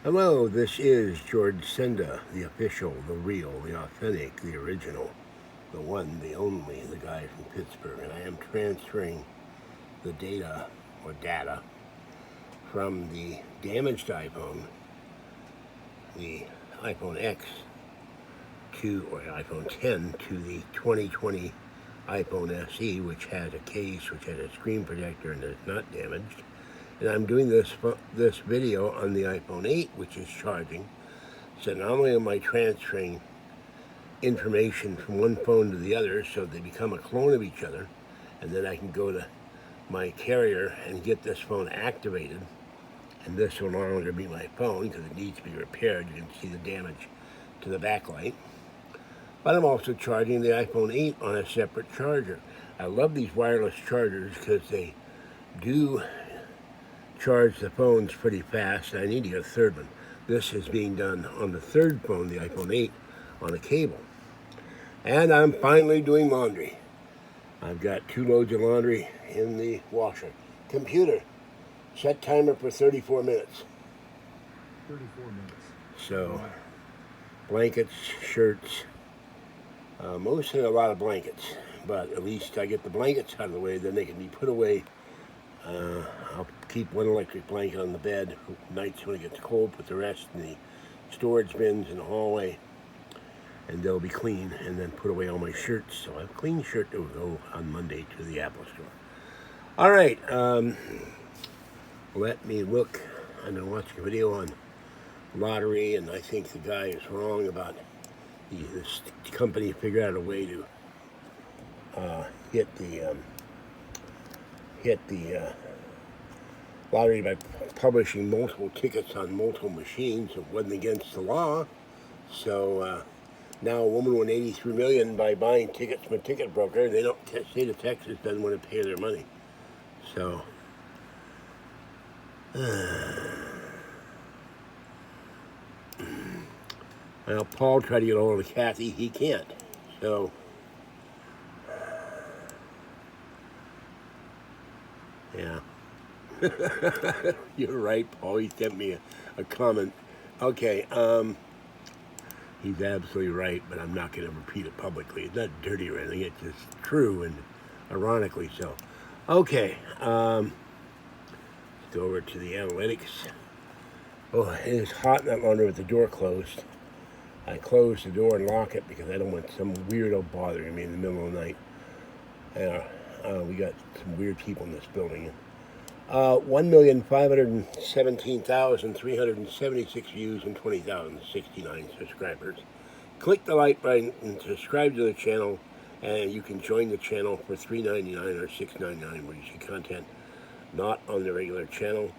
Hello, this is George Senda, the official, the real, the authentic, the original, the one, the only, the guy from Pittsburgh, and I am transferring the data from the damaged iPhone, the iPhone X, or iPhone 10 to the 2020 iPhone SE, which has a case, which has a screen protector, and is not damaged. And I'm doing this video on the iPhone 8, which is charging. So not only am I transferring information from one phone to the other, so they become a clone of each other, and then I can go to my carrier and get this phone activated, and this will no longer be my phone because it needs to be repaired. You can see the damage to the backlight. But I'm also charging the iPhone 8 on a separate charger. I love these wireless chargers because they do charge the phones pretty fast. I need to get a third one. This is being done on the third phone, the iPhone 8, on a cable. And I'm finally doing laundry. I've got 2 loads of laundry in the washer. Computer, set timer for 34 minutes. 34 minutes. So, blankets, shirts, mostly a lot of blankets, but at least I get the blankets out of the way, then they can be put away. I'll keep one electric blanket on the bed nights when it gets cold, put the rest in the storage bins in the hallway, and they'll be clean, and then put away all my shirts. So I have a clean shirt to go on Monday to the Apple store. All right, let me look. I'm going to watch a video on lottery, and I think the guy is wrong about this company figured out a way to hit the lottery by publishing multiple tickets on multiple machines. It wasn't against the law. So now a woman won $83 million by buying tickets from a ticket broker. They don't. The state of Texas doesn't want to pay their money. So well, Paul tried to get a hold of Kathy. He can't. So yeah. You're right, Paul. He sent me a comment. Okay, he's absolutely right, but I'm not going to repeat it publicly. It's not dirty or anything. It's just true, and ironically so. Okay, let's go over to the analytics. Oh, it is hot in that laundry with the door closed. I close the door and lock it because I don't want some weirdo bothering me in the middle of the night. We got some weird people in this building. 1,517,376 views and 20,069 subscribers. Click the like button and subscribe to the channel, and you can join the channel for $3.99 or $6.99 where you see content not on the regular channel.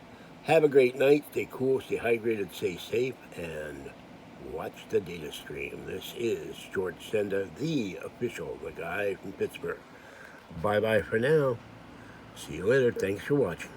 Have a great night. Stay cool, stay hydrated, stay safe, and watch the data stream. This is George Senda, the official, the guy from Pittsburgh. Bye-bye for now. See you later. Thanks for watching.